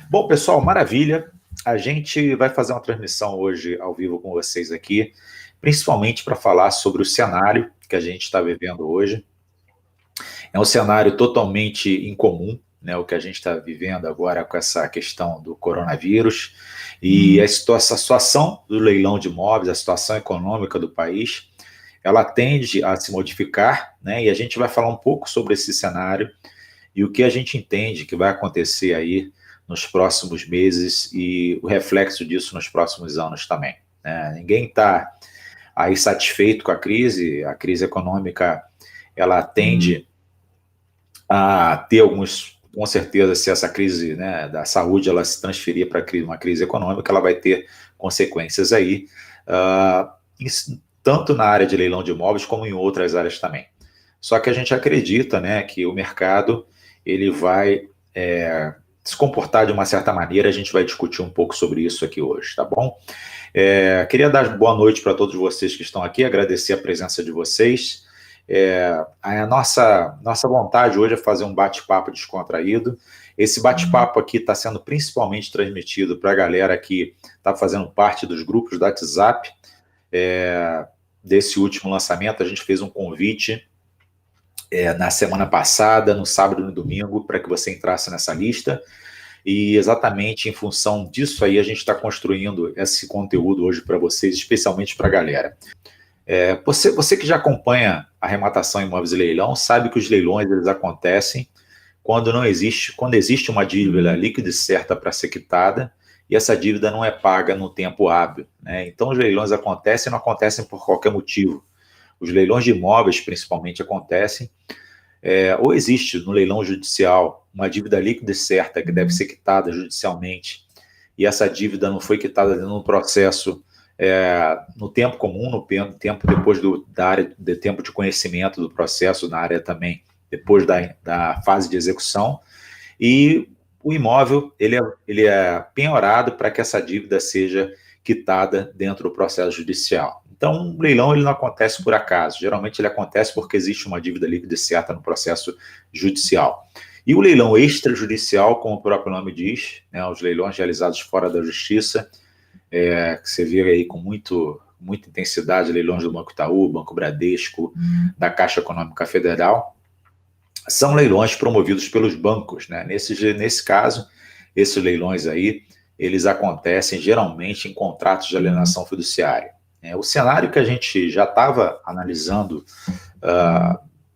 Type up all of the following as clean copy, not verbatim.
Bom, pessoal, maravilha. A gente vai fazer uma transmissão hoje ao vivo com vocês aqui, principalmente para falar sobre o cenário que a gente está vivendo hoje. É um cenário totalmente incomum, né, o que a gente está vivendo agora com essa questão do coronavírus e a situação do leilão de imóveis, a situação econômica do país, ela tende a se modificar, né, e a gente vai falar um pouco sobre esse cenário e o que a gente entende que vai acontecer aí nos próximos meses e o reflexo disso nos próximos anos também, né? Ninguém está aí satisfeito com a crise econômica, ela tende a ter alguns, com certeza, se essa crise, né, da saúde ela se transferir para uma crise econômica, ela vai ter consequências aí, tanto na área de leilão de imóveis como em outras áreas também. Só que a gente acredita, né, que o mercado ele vai se comportar de uma certa maneira. A gente vai discutir um pouco sobre isso aqui hoje, tá bom? Queria dar boa noite para todos vocês que estão aqui, agradecer a presença de vocês. A nossa vontade hoje é fazer um bate-papo descontraído. Esse bate-papo aqui está sendo principalmente transmitido para a galera que está fazendo parte dos grupos do WhatsApp. Desse último lançamento, a gente fez um convite na semana passada, no sábado e no domingo, para que você entrasse nessa lista, e exatamente em função disso aí a gente está construindo esse conteúdo hoje para vocês, especialmente para a galera. Você que já acompanha a arrematação imóveis e leilão, sabe que os leilões eles acontecem quando existe uma dívida líquida e certa para ser quitada, e essa dívida não é paga no tempo hábil, né? Então os leilões acontecem e não acontecem por qualquer motivo. Os leilões de imóveis, principalmente, acontecem, ou existe no leilão judicial uma dívida líquida e certa que deve ser quitada judicialmente, e essa dívida não foi quitada no processo no tempo comum, no tempo depois da área de tempo de conhecimento do processo, na área também, depois da fase de execução, e o imóvel ele é penhorado para que essa dívida seja quitada dentro do processo judicial. Então, o leilão ele não acontece por acaso, geralmente ele acontece porque existe uma dívida líquida e certa no processo judicial. E o leilão extrajudicial, como o próprio nome diz, né, os leilões realizados fora da justiça, que você vê aí com muita intensidade, leilões do Banco Itaú, Banco Bradesco, da Caixa Econômica Federal, são leilões promovidos pelos bancos, né? Nesse caso, esses leilões aí, eles acontecem geralmente em contratos de alienação fiduciária. O cenário que a gente já estava analisando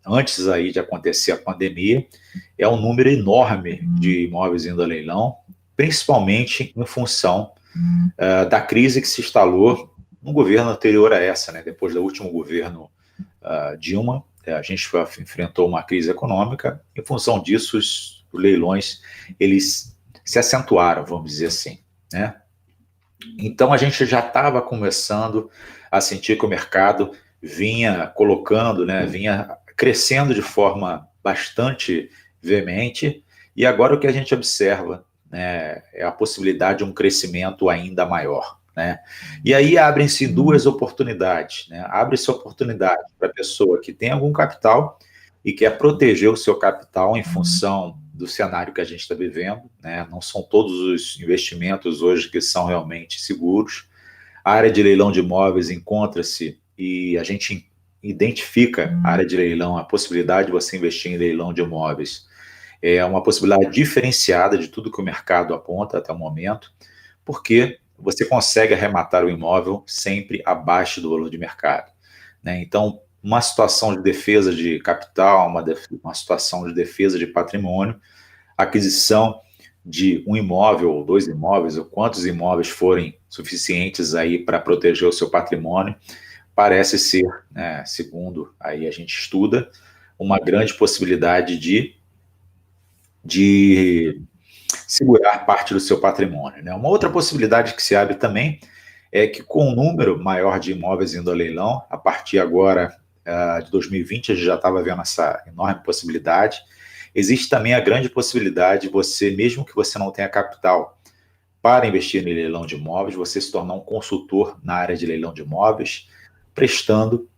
antes aí de acontecer a pandemia é um número enorme de imóveis indo a leilão, principalmente em função da crise que se instalou no governo anterior a essa, né? Depois do último governo Dilma, a gente enfrentou uma crise econômica. Em função disso, os leilões eles se acentuaram, vamos dizer assim, né? Então a gente já estava começando a sentir que o mercado vinha colocando, né, vinha crescendo de forma bastante veemente, e agora o que a gente observa, né, é a possibilidade de um crescimento ainda maior, né? E aí abrem-se duas oportunidades, né? Abre-se oportunidade para a pessoa que tem algum capital e quer proteger o seu capital em função do cenário que a gente está vivendo, né? Não são todos os investimentos hoje que são realmente seguros. A área de leilão de imóveis encontra-se, e a gente identifica a área de leilão, a possibilidade de você investir em leilão de imóveis. É uma possibilidade diferenciada de tudo que o mercado aponta até o momento, porque você consegue arrematar o imóvel sempre abaixo do valor de mercado, né? Então, uma situação de defesa de capital, uma situação de defesa de patrimônio, aquisição de um imóvel ou dois imóveis, ou quantos imóveis forem suficientes aí para proteger o seu patrimônio, parece ser, né, segundo aí a gente estuda, uma grande possibilidade de segurar parte do seu patrimônio, né? Uma outra possibilidade que se abre também é que, com um número maior de imóveis indo a leilão, a partir agora de 2020, a gente já estava vendo essa enorme possibilidade. Existe também a grande possibilidade de você, mesmo que você não tenha capital para investir em leilão de imóveis, você se tornar um consultor na área de leilão de imóveis, prestando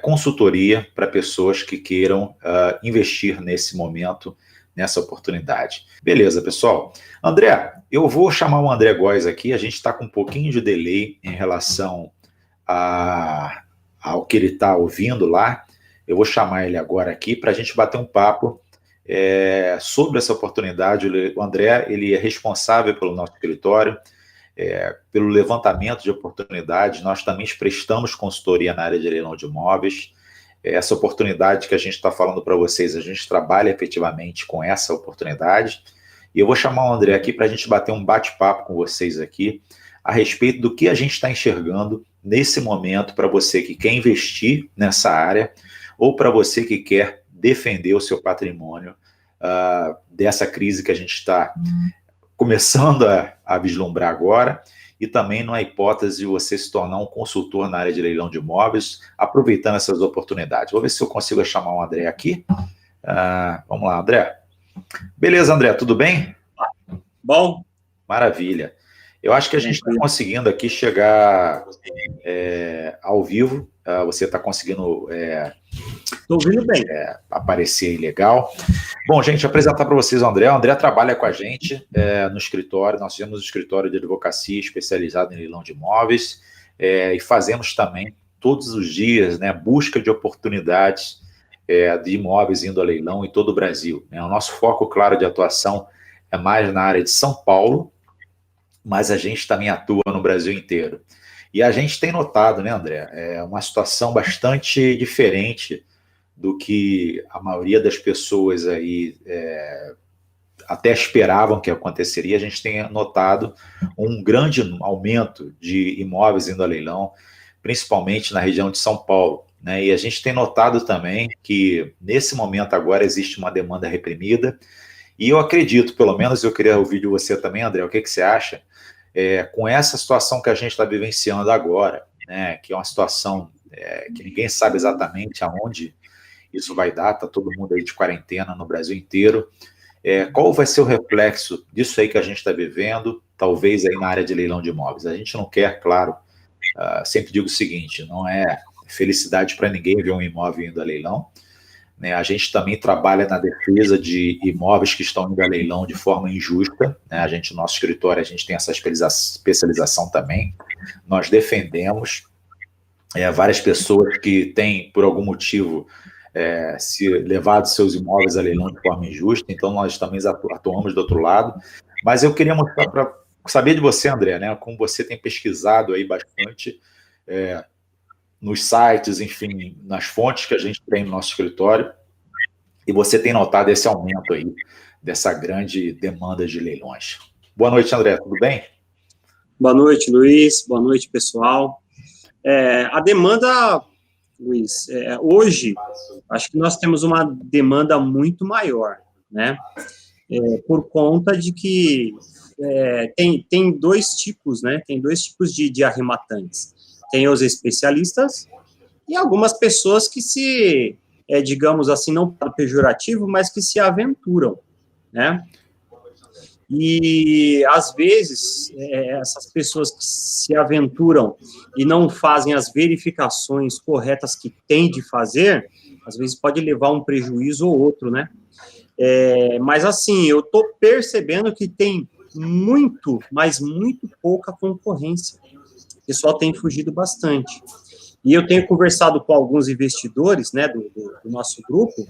consultoria para pessoas que queiram investir nesse momento nessa oportunidade. Beleza, pessoal. André, eu vou chamar o André Góes aqui, a gente está com um pouquinho de delay em relação ao que ele está ouvindo lá. Eu vou chamar ele agora aqui para a gente bater um papo sobre essa oportunidade. O André, ele é responsável pelo nosso escritório, pelo levantamento de oportunidades. Nós também prestamos consultoria na área de leilão de imóveis. Essa oportunidade que a gente está falando para vocês, a gente trabalha efetivamente com essa oportunidade. E eu vou chamar o André aqui para a gente bater um bate-papo com vocês aqui a respeito do que a gente está enxergando nesse momento para você que quer investir nessa área ou para você que quer defender o seu patrimônio dessa crise que a gente está começando a vislumbrar agora, e também na hipótese de você se tornar um consultor na área de leilão de imóveis, aproveitando essas oportunidades. Vou ver se eu consigo chamar o André aqui. Vamos lá, André. Beleza, André, tudo bem? Bom. Maravilha. Eu acho que a gente está conseguindo aqui chegar ao vivo. Você está conseguindo ouvindo bem. Aparecer aí legal. Bom, gente, apresentar para vocês o André. O André trabalha com a gente no escritório. Nós temos um escritório de advocacia especializado em leilão de imóveis e fazemos também, todos os dias, busca de oportunidades de imóveis indo a leilão em todo o Brasil. O nosso foco, claro, de atuação é mais na área de São Paulo, mas a gente também atua no Brasil inteiro. E a gente tem notado, né, André, uma situação bastante diferente do que a maioria das pessoas aí até esperavam que aconteceria. A gente tem notado um grande aumento de imóveis indo a leilão, principalmente na região de São Paulo, né? E a gente tem notado também que, nesse momento agora, existe uma demanda reprimida, e eu acredito, pelo menos eu queria ouvir de você também, André, o que você acha, com essa situação que a gente está vivenciando agora, né, que é uma situação que ninguém sabe exatamente aonde isso vai dar, está todo mundo aí de quarentena no Brasil inteiro. Qual vai ser o reflexo disso aí que a gente está vivendo, talvez aí na área de leilão de imóveis? A gente não quer, claro, sempre digo o seguinte, não é felicidade para ninguém ver um imóvel indo a leilão, né? A gente também trabalha na defesa de imóveis que estão indo a leilão de forma injusta, né? Nosso escritório, a gente tem essa especialização também. Nós defendemos várias pessoas que têm, por algum motivo, se levado seus imóveis a leilão de forma injusta, então nós também atuamos do outro lado. Mas eu queria mostrar para saber de você, André, né, como você tem pesquisado aí bastante nos sites, enfim, nas fontes que a gente tem no nosso escritório, e você tem notado esse aumento aí dessa grande demanda de leilões. Boa noite, André, tudo bem? Boa noite, Luiz, boa noite, pessoal. A demanda, Luiz, hoje, acho que nós temos uma demanda muito maior, né? Por conta de que tem dois tipos, né? Tem dois tipos de arrematantes. Tem os especialistas e algumas pessoas que se, digamos assim, não para pejorativo, mas que se aventuram, né? E, às vezes, essas pessoas que se aventuram e não fazem as verificações corretas que têm de fazer, às vezes pode levar um prejuízo ou outro, né? Mas, assim, eu estou percebendo que tem muito, mas muito pouca concorrência. O pessoal tem fugido bastante. E eu tenho conversado com alguns investidores, né, do nosso grupo,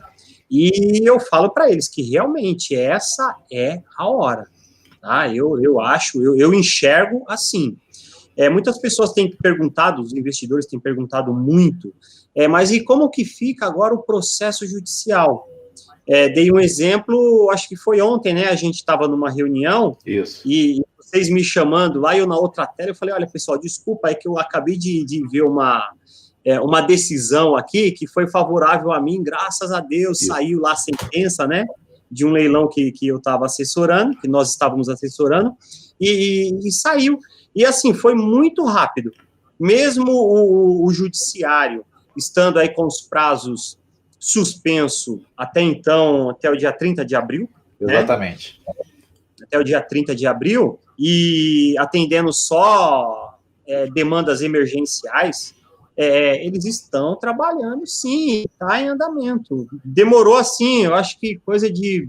e eu falo para eles que realmente essa é a hora. Tá? Eu enxergo assim. Muitas pessoas têm perguntado, os investidores têm perguntado muito, mas e como que fica agora o processo judicial? Dei um exemplo, acho que foi ontem, né? A gente estava numa reunião. Isso. E vocês me chamando lá, eu na outra tela, eu falei, olha, pessoal, desculpa, é que eu acabei de ver uma decisão aqui que foi favorável a mim, graças a Deus, isso. Saiu lá a sentença, né, de um leilão que eu estava assessorando, que nós estávamos assessorando, e saiu. E, assim, foi muito rápido. Mesmo o judiciário estando aí com os prazos suspenso até então, até o dia 30 de abril. Exatamente. Né? Até o dia 30 de abril, e atendendo só demandas emergenciais, eles estão trabalhando, sim, está em andamento. Demorou, assim, eu acho que coisa de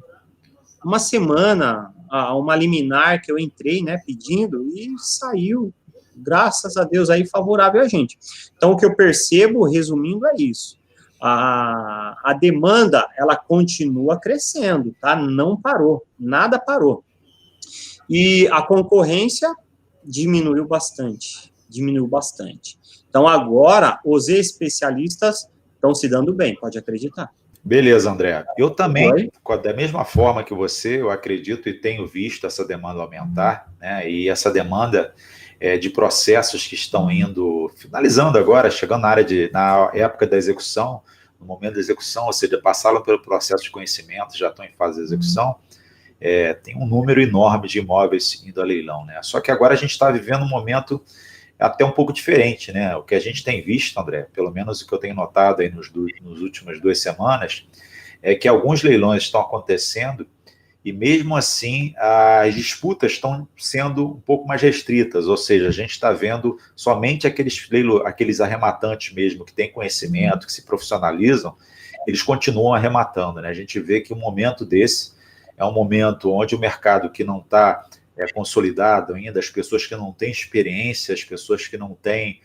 uma semana, uma liminar que eu entrei, né, pedindo, e saiu, graças a Deus, aí favorável a gente. Então, o que eu percebo, resumindo, é isso. A demanda, ela continua crescendo, tá? Não parou, nada parou. E a concorrência diminuiu bastante. Então, agora, os especialistas estão se dando bem, pode acreditar. Beleza, André. Eu também, da mesma forma que você, eu acredito e tenho visto essa demanda aumentar, né? E essa demanda de processos que estão indo, finalizando agora, chegando na época da execução, no momento da execução, ou seja, passaram pelo processo de conhecimento, já estão em fase de execução, tem um número enorme de imóveis indo a leilão, né? Só que agora a gente está vivendo um momento até um pouco diferente, né? O que a gente tem visto, André, pelo menos o que eu tenho notado aí nos últimas 2 semanas, é que alguns leilões estão acontecendo e mesmo assim as disputas estão sendo um pouco mais restritas, ou seja, a gente está vendo somente aqueles arrematantes mesmo que têm conhecimento, que se profissionalizam, eles continuam arrematando, né? A gente vê que um momento desse é um momento onde o mercado que não está consolidado ainda, as pessoas que não têm experiência, as pessoas que não têm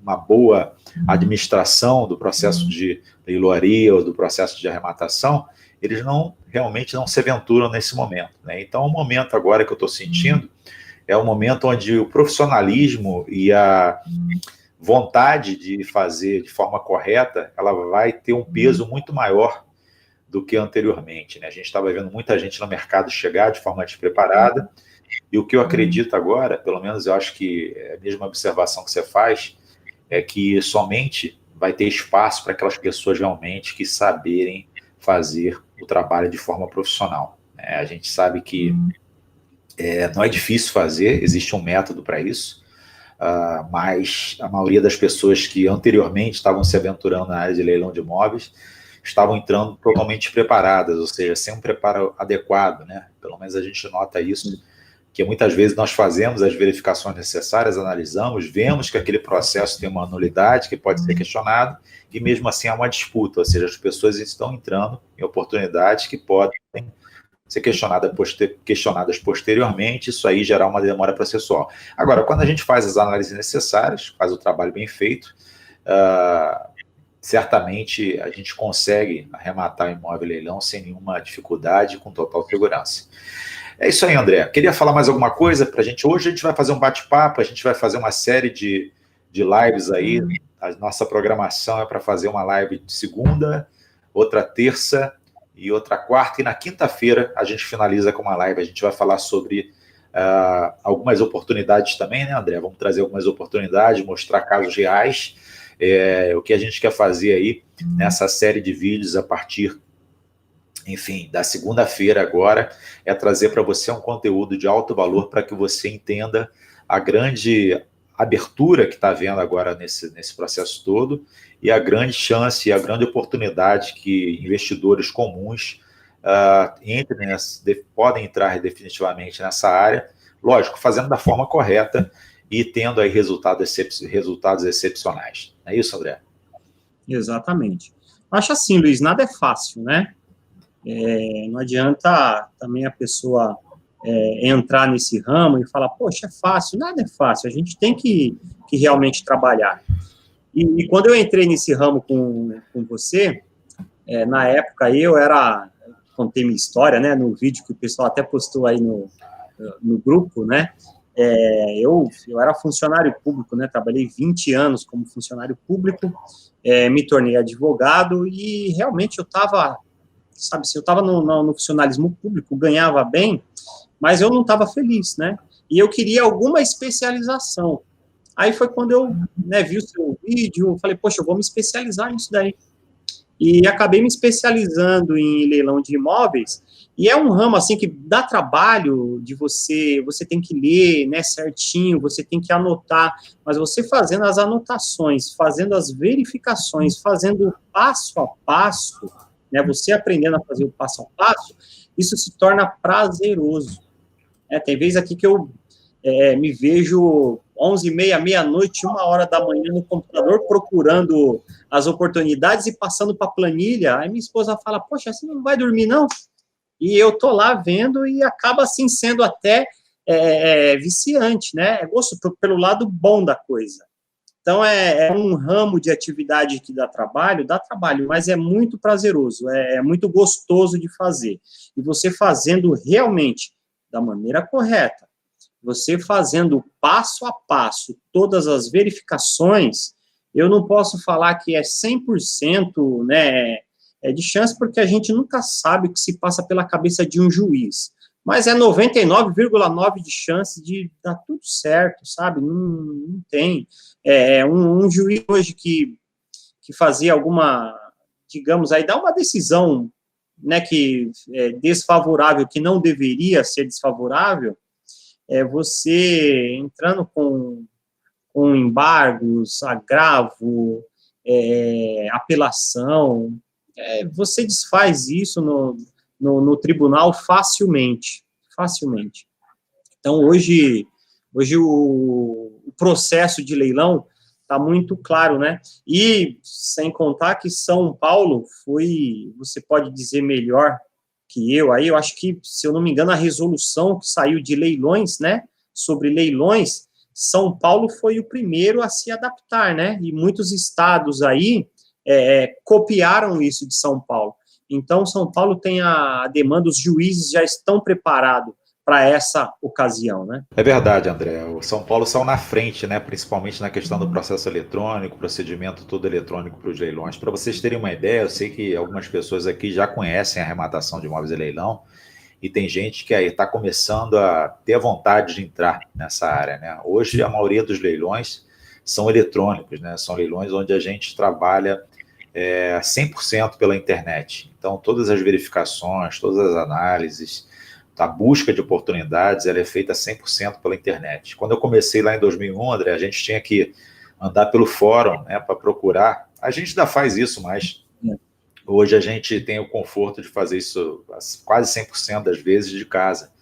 uma boa administração do processo de leiloaria ou do processo de arrematação, eles realmente não se aventuram nesse momento, né? Então, o momento agora que eu estou sentindo é um momento onde o profissionalismo e a vontade de fazer de forma correta, ela vai ter um peso muito maior do que anteriormente, né? A gente estava vendo muita gente no mercado chegar de forma despreparada, e o que eu acredito agora, pelo menos eu acho que é a mesma observação que você faz, é que somente vai ter espaço para aquelas pessoas realmente que saberem fazer o trabalho de forma profissional. A gente sabe que não é difícil fazer, existe um método para isso, mas a maioria das pessoas que anteriormente estavam se aventurando na área de leilão de imóveis estavam entrando totalmente despreparadas, ou seja, sem um preparo adequado, né? Pelo menos a gente nota isso, que muitas vezes nós fazemos as verificações necessárias, analisamos, vemos que aquele processo tem uma nulidade que pode ser questionado, e mesmo assim há uma disputa, ou seja, as pessoas estão entrando em oportunidades que podem ser questionadas posteriormente, isso aí gerar uma demora processual. Agora, quando a gente faz as análises necessárias, faz o trabalho bem feito, certamente a gente consegue arrematar o imóvel em leilão sem nenhuma dificuldade, com total segurança. É isso aí, André. Queria falar mais alguma coisa para a gente? Hoje a gente vai fazer um bate-papo, a gente vai fazer uma série de lives aí. A nossa programação é para fazer uma live de segunda, outra terça e outra quarta. E na quinta-feira a gente finaliza com uma live. A gente vai falar sobre algumas oportunidades também, né, André? Vamos trazer algumas oportunidades, mostrar casos reais. O que a gente quer fazer aí nessa série de vídeos a partir, enfim, da segunda-feira agora, é trazer para você um conteúdo de alto valor para que você entenda a grande abertura que está havendo agora nesse processo todo e a grande chance e a grande oportunidade que investidores comuns podem entrar definitivamente nessa área, lógico, fazendo da forma correta e tendo aí resultados excepcionais. Não é isso, André? Exatamente. Acho assim, Luiz, nada é fácil, né? Não adianta também a pessoa entrar nesse ramo e falar, poxa, é fácil. Nada é fácil, a gente tem que realmente trabalhar. E quando eu entrei nesse ramo com você, na época contei minha história, né, no vídeo que o pessoal até postou aí no grupo, né, eu era funcionário público, né, trabalhei 20 anos como funcionário público, me tornei advogado e realmente eu estava, sabe, eu estava no funcionalismo público, ganhava bem, mas eu não estava feliz, né, e eu queria alguma especialização. Aí foi quando eu vi o seu vídeo, falei, poxa, eu vou me especializar nisso daí. E acabei me especializando em leilão de imóveis, e é um ramo, assim, que dá trabalho de você tem que ler, né, certinho, você tem que anotar, mas você fazendo as anotações, fazendo as verificações, fazendo passo a passo, né, você aprendendo a fazer o passo a passo, isso se torna prazeroso. Tem vezes aqui que eu me vejo 11h30, meia-noite, 1h da manhã no computador, procurando as oportunidades e passando para a planilha. Aí minha esposa fala, poxa, você não vai dormir, não? E eu tô lá vendo e acaba, assim, sendo até viciante, né? É gosto pelo lado bom da coisa. Então, é um ramo de atividade que dá trabalho, mas é muito prazeroso, é muito gostoso de fazer. E você fazendo realmente da maneira correta, você fazendo passo a passo todas as verificações, eu não posso falar que é 100%, né, de chance, porque a gente nunca sabe o que se passa pela cabeça de um juiz. Mas é 99,9% de chance de dar tudo certo, sabe? Não tem. Um juiz hoje que fazia alguma, digamos, aí dá uma decisão, né, que é desfavorável, que não deveria ser desfavorável, você entrando com embargos, agravo, apelação, você desfaz isso no tribunal facilmente. Então, hoje o processo de leilão está muito claro, né? E, sem contar que São Paulo foi, você pode dizer melhor que eu, aí eu acho que, se eu não me engano, a resolução que saiu de leilões, né, sobre leilões, São Paulo foi o primeiro a se adaptar, né? E muitos estados aí copiaram isso de São Paulo. Então, São Paulo tem a demanda, os juízes já estão preparados para essa ocasião, né? É verdade, André. O São Paulo saiu na frente, né? Principalmente na questão do processo eletrônico, procedimento todo eletrônico para os leilões. Para vocês terem uma ideia, eu sei que algumas pessoas aqui já conhecem a arrematação de imóveis em leilão, e tem gente que aí está começando a ter vontade de entrar nessa área, né? Hoje, a maioria dos leilões são eletrônicos, né? São leilões onde a gente trabalha 100% pela internet. Então, todas as verificações, todas as análises, a busca de oportunidades, ela é feita 100% pela internet. Quando eu comecei lá em 2001, André, a gente tinha que andar pelo fórum, né, para procurar. A gente ainda faz isso, mas hoje a gente tem o conforto de fazer isso quase 100% das vezes de casa.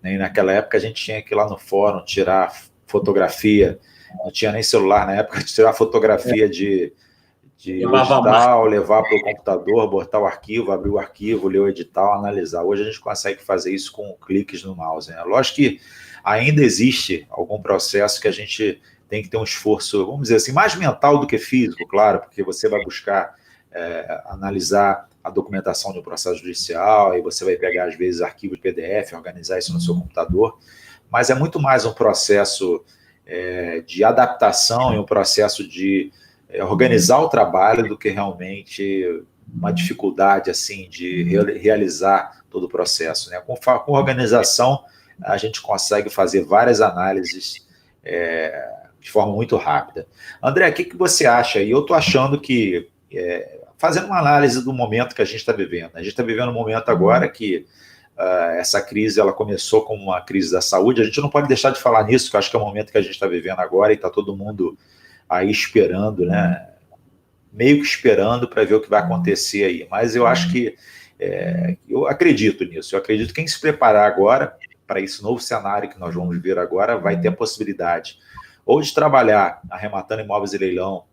E naquela época a gente tinha que ir lá no fórum tirar fotografia, não tinha nem celular na época, tirar fotografia de edital, levar para o computador, botar o arquivo, abrir o arquivo, ler o edital, analisar. Hoje a gente consegue fazer isso com cliques no mouse, né? Lógico que ainda existe algum processo que a gente tem que ter um esforço, vamos dizer assim, mais mental do que físico, claro, porque você vai buscar analisar a documentação de um processo judicial, e você vai pegar, às vezes, arquivos de PDF, organizar isso no seu computador, mas é muito mais um processo de adaptação e um processo de organizar o trabalho do que realmente uma dificuldade assim de realizar todo o processo, né? Com organização, a gente consegue fazer várias análises de forma muito rápida. André, o que você acha? E eu estou achando que, fazendo uma análise do momento que a gente está vivendo, a gente está vivendo um momento agora que essa crise ela começou como uma crise da saúde, a gente não pode deixar de falar nisso, que eu acho que é o momento que a gente está vivendo agora e está todo mundo aí esperando, né? Meio que esperando para ver o que vai acontecer aí. Mas eu acho que, eu acredito nisso, eu acredito que quem se preparar agora para esse novo cenário que nós vamos ver agora vai ter a possibilidade ou de trabalhar arrematando imóveis em leilão,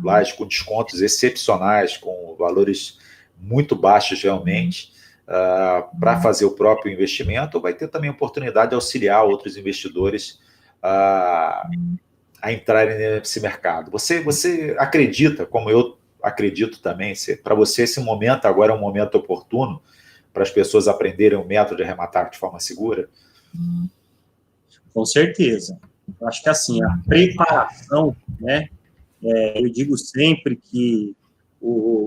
lá com descontos excepcionais, com valores muito baixos realmente, para fazer o próprio investimento, ou vai ter também a oportunidade de auxiliar outros investidores a entrarem nesse mercado. Você acredita, como eu acredito também, para você esse momento agora é um momento oportuno para as pessoas aprenderem o método de arrematar de forma segura? Com certeza. Eu acho que assim, a preparação, né, eu digo sempre que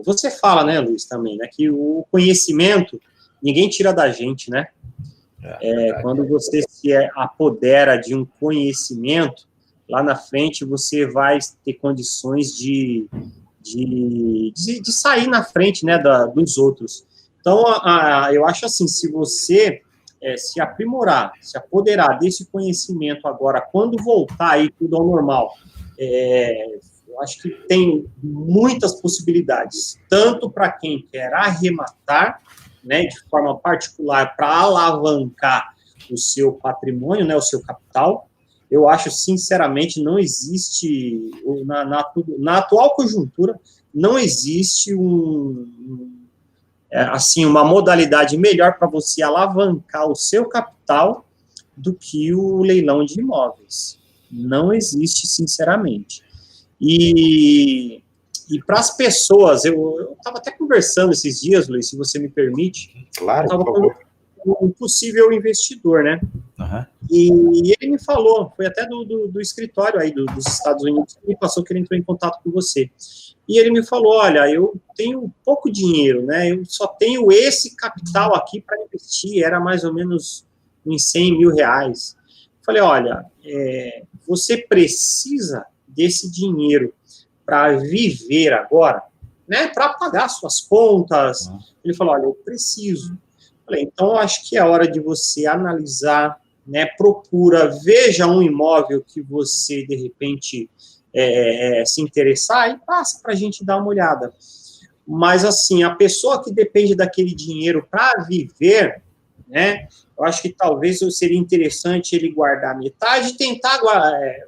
você fala, né, Luiz, também, né, que o conhecimento ninguém tira da gente, né? Quando você se apodera de um conhecimento, lá na frente você vai ter condições de sair na frente, né, dos outros. Então, eu acho assim, se você se aprimorar, se apoderar desse conhecimento agora, quando voltar aí tudo ao normal, eu acho que tem muitas possibilidades, tanto para quem quer arrematar, né, de forma particular, para alavancar o seu patrimônio, né, o seu capital. Eu acho, sinceramente, não existe, na atual conjuntura, não existe assim, uma modalidade melhor para você alavancar o seu capital do que o leilão de imóveis. Não existe, sinceramente. E para as pessoas, eu estava até conversando esses dias, Luiz, se você me permite, Claro, eu estava por favor. com um possível investidor, né? Uhum. E ele me falou, foi até do escritório aí dos Estados Unidos, que me passou que ele entrou em contato com você. E ele me falou, olha, eu tenho pouco dinheiro, né? Eu só tenho esse capital aqui para investir, era mais ou menos uns 100 mil reais. Falei, olha, você precisa desse dinheiro para viver agora, né? Para pagar suas contas. Ele falou, olha, eu preciso. Falei, então acho que é hora de você analisar, né? Procura, veja um imóvel que você, de repente, se interessar e passa para a gente dar uma olhada. Mas, assim, a pessoa que depende daquele dinheiro para viver, né? Eu acho que talvez seria interessante ele guardar metade e tentar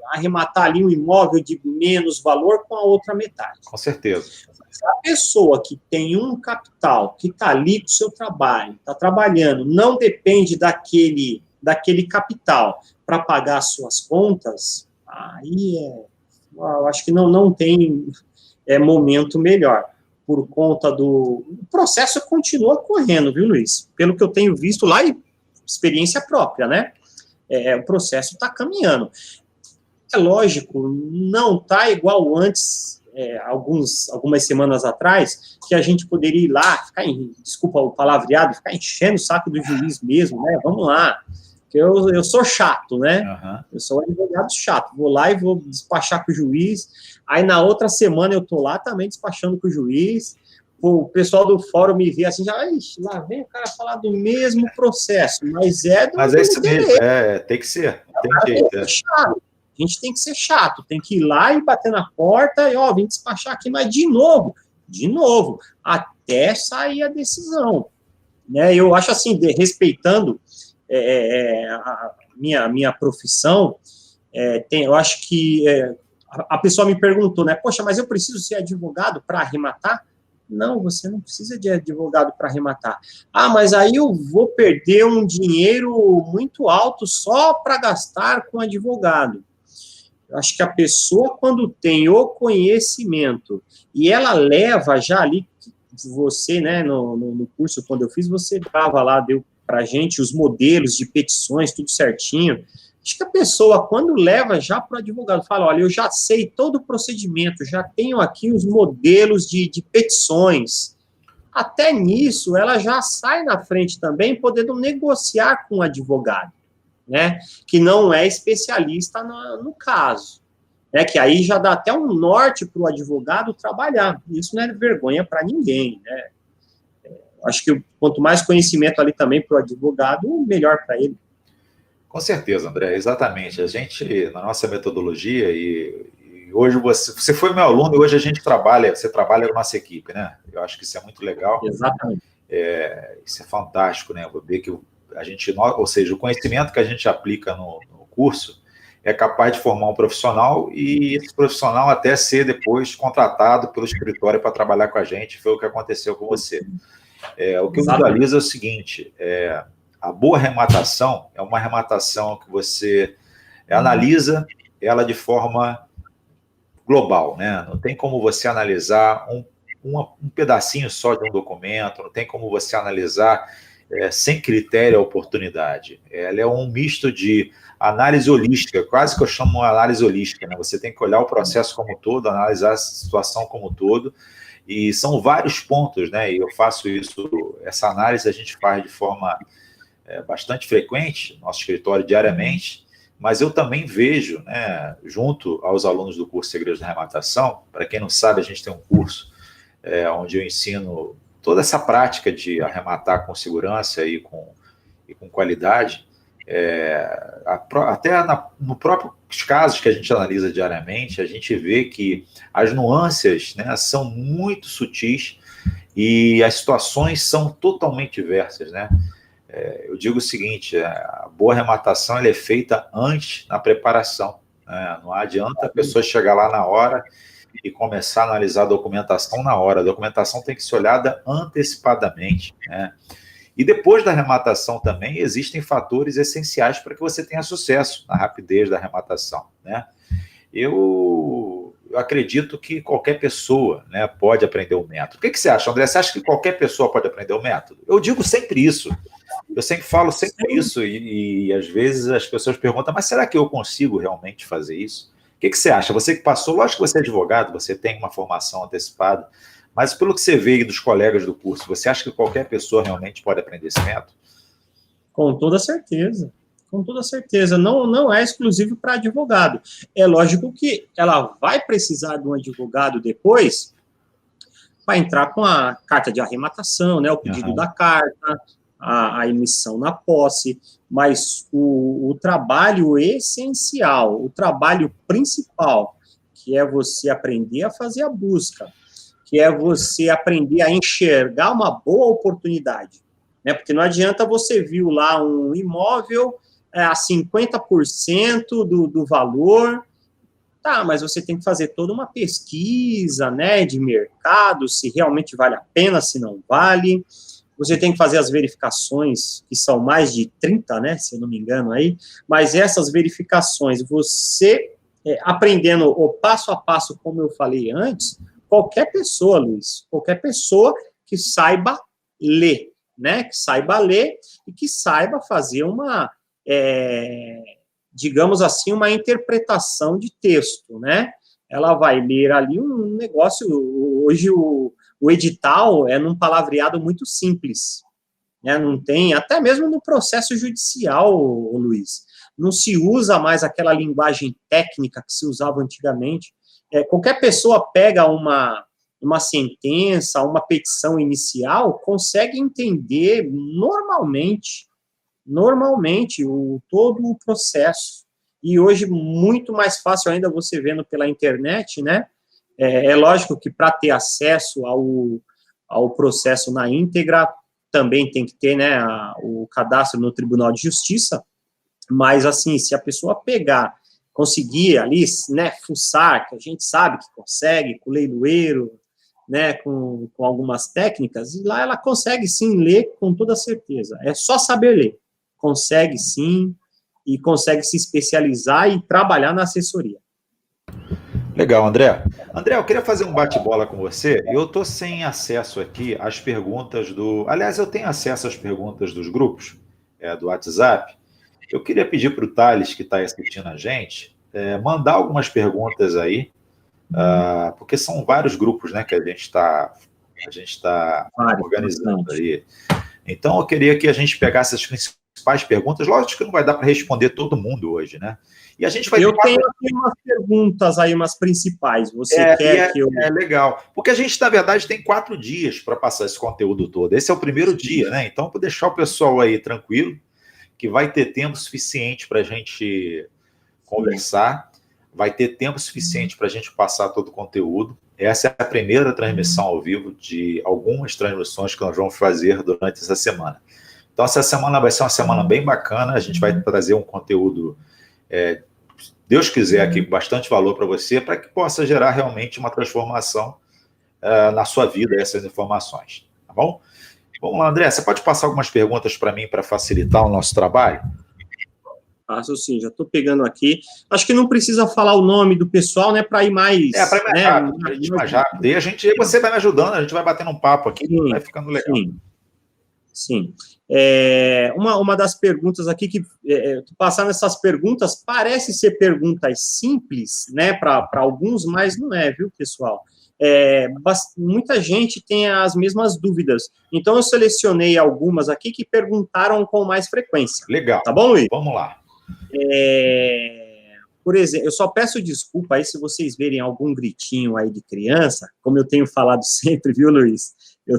arrematar ali um imóvel de menos valor com a outra metade. Com certeza. Se a pessoa que tem um capital, que está ali com o seu trabalho, está trabalhando, não depende daquele capital para pagar as suas contas, aí eu acho que não tem momento melhor. Por conta o processo continua correndo, viu, Luiz? Pelo que eu tenho visto lá, e experiência própria, né? O processo está caminhando. É lógico, não está igual antes, algumas semanas atrás, que a gente poderia ir lá, desculpa o palavreado, ficar enchendo o saco do juiz mesmo, né? Vamos lá. Eu sou chato, né? Uhum. Eu sou um advogado chato. Vou lá e vou despachar com o juiz. Aí, na outra semana, eu tô lá também despachando com o juiz. O pessoal do fórum me vê assim, já, lá vem o cara falar do mesmo processo, mas Mas é isso mesmo, tem que ser. Tem jeito. Chato. A gente tem que ser chato, tem que ir lá e bater na porta e, vim despachar aqui, mas de novo, até sair a decisão. Né? Eu acho assim, respeitando a minha profissão, eu acho que a pessoa me perguntou, né? Poxa, mas eu preciso ser advogado para arrematar? Não, você não precisa de advogado para arrematar. Mas aí eu vou perder um dinheiro muito alto só para gastar com advogado. Eu acho que a pessoa, quando tem o conhecimento e ela leva já ali, você, né, no curso, quando eu fiz, você dava lá, deu para a gente os modelos de petições, tudo certinho. Acho que a pessoa, quando leva já para o advogado, fala, olha, eu já sei todo o procedimento, já tenho aqui os modelos de petições. Até nisso, ela já sai na frente também, podendo negociar com o advogado, né? Que não é especialista no caso. Que aí já dá até um norte para o advogado trabalhar. Isso não é vergonha para ninguém, né? Acho que quanto mais conhecimento ali também para o advogado, melhor para ele. Com certeza, André, exatamente. A gente, na nossa metodologia, e hoje você foi meu aluno e hoje você trabalha com a nossa equipe, né? Eu acho que isso é muito legal. Exatamente. Isso é fantástico, né? Ver que ou seja, o conhecimento que a gente aplica no curso é capaz de formar um profissional e esse profissional até ser depois contratado pelo escritório para trabalhar com a gente. Foi o que aconteceu com você. O que eu visualizo é o seguinte, a boa arrematação é uma arrematação que você analisa ela de forma global, né? Não tem como você analisar um pedacinho só de um documento, não tem como você analisar sem critério a oportunidade. Ela é um misto de análise holística, quase que eu chamo de análise holística, né? Você tem que olhar o processo como um todo, analisar a situação como um todo, e são vários pontos, né? E eu faço essa análise a gente faz de forma bastante frequente, no nosso escritório diariamente, mas eu também vejo, né, junto aos alunos do curso Segredos da Arrematação, para quem não sabe, a gente tem um curso onde eu ensino toda essa prática de arrematar com segurança e com qualidade, até no próprio casos que a gente analisa diariamente, a gente vê que as nuances, né, são muito sutis e as situações são totalmente diversas, né? Eu digo o seguinte, a boa arrematação ela é feita antes na preparação, né? Não adianta a pessoa chegar lá na hora e começar a analisar a documentação na hora. A documentação tem que ser olhada antecipadamente, né? E depois da arrematação também existem fatores essenciais para que você tenha sucesso na rapidez da arrematação, né? Eu acredito que qualquer pessoa, né, pode aprender o método. O que você acha, André? Você acha que qualquer pessoa pode aprender o método? Eu digo sempre isso. Eu sempre falo isso e às vezes as pessoas perguntam, mas será que eu consigo realmente fazer isso? O que você acha? Você que passou, lógico que você é advogado, você tem uma formação antecipada, mas pelo que você vê aí dos colegas do curso, você acha que qualquer pessoa realmente pode aprender esse método? Com toda certeza. Com toda certeza. Não é exclusivo para advogado. É lógico que ela vai precisar de um advogado depois para entrar com a carta de arrematação, né, o pedido da carta, a emissão na posse, mas o trabalho essencial, o trabalho principal, que é você aprender a fazer a busca, que é você aprender a enxergar uma boa oportunidade, né? Porque não adianta você viu lá um imóvel a 50% do valor, tá, mas você tem que fazer toda uma pesquisa, né, de mercado, se realmente vale a pena, se não vale. Você tem que fazer as verificações, que são mais de 30, né, se eu não me engano aí, mas essas verificações, você aprendendo o passo a passo, como eu falei antes, qualquer pessoa, Luiz, qualquer pessoa que saiba ler, né, que saiba ler e que saiba fazer uma, digamos assim, uma interpretação de texto, né, ela vai ler ali um negócio, hoje o edital é num palavreado muito simples, né? Não tem, até mesmo no processo judicial, Luiz, não se usa mais aquela linguagem técnica que se usava antigamente. Qualquer pessoa pega uma sentença, uma petição inicial, consegue entender normalmente todo o processo. E hoje, muito mais fácil ainda você vendo pela internet, né? É lógico que para ter acesso ao processo na íntegra, também tem que ter, né, o cadastro no Tribunal de Justiça, mas, assim, se a pessoa pegar, conseguir ali, né, fuçar, que a gente sabe que consegue, com o leiloeiro, né, com algumas técnicas, e lá ela consegue, sim, ler com toda certeza. É só saber ler. Consegue, sim, e consegue se especializar e trabalhar na assessoria. Legal, André. André, eu queria fazer um bate-bola com você. Eu estou sem acesso aqui às perguntas do... Aliás, eu tenho acesso às perguntas dos grupos, do WhatsApp. Eu queria pedir para o Thales, que está assistindo a gente, mandar algumas perguntas aí, porque são vários grupos, né, que a gente está organizando aí. Então, eu queria que a gente pegasse as principais perguntas. Lógico que não vai dar para responder todo mundo hoje, né? E a gente vai... Eu tenho aqui umas perguntas aí, umas principais. Você quer que eu... É legal. Porque a gente, na verdade, tem 4 dias para passar esse conteúdo todo. Esse é o primeiro dia, né? Então, para deixar o pessoal aí tranquilo, que vai ter tempo suficiente para a gente conversar, vai ter tempo suficiente para a gente passar todo o conteúdo. Essa é a primeira transmissão ao vivo de algumas transmissões que nós vamos fazer durante essa semana. Então, essa semana vai ser uma semana bem bacana. A gente vai trazer um conteúdo... Deus quiser aqui, bastante valor para você, para que possa gerar realmente uma transformação na sua vida, essas informações, tá bom? Vamos lá, André, você pode passar algumas perguntas para mim para facilitar o nosso trabalho? Faço sim, já estou pegando aqui. Acho que não precisa falar o nome do pessoal, né, para ir mais... para ir mais rápido, para ir mais rápido. E você vai me ajudando, a gente vai batendo um papo aqui, sim, vai ficando legal. Sim. Uma das perguntas aqui, que passando essas perguntas, parece ser perguntas simples, né, para alguns, mas não é, viu, pessoal? Muita gente tem as mesmas dúvidas. Então, eu selecionei algumas aqui que perguntaram com mais frequência. Legal. Tá bom, Luiz? Vamos lá. Por exemplo, eu só peço desculpa aí se vocês verem algum gritinho aí de criança, como eu tenho falado sempre, viu, Luiz? A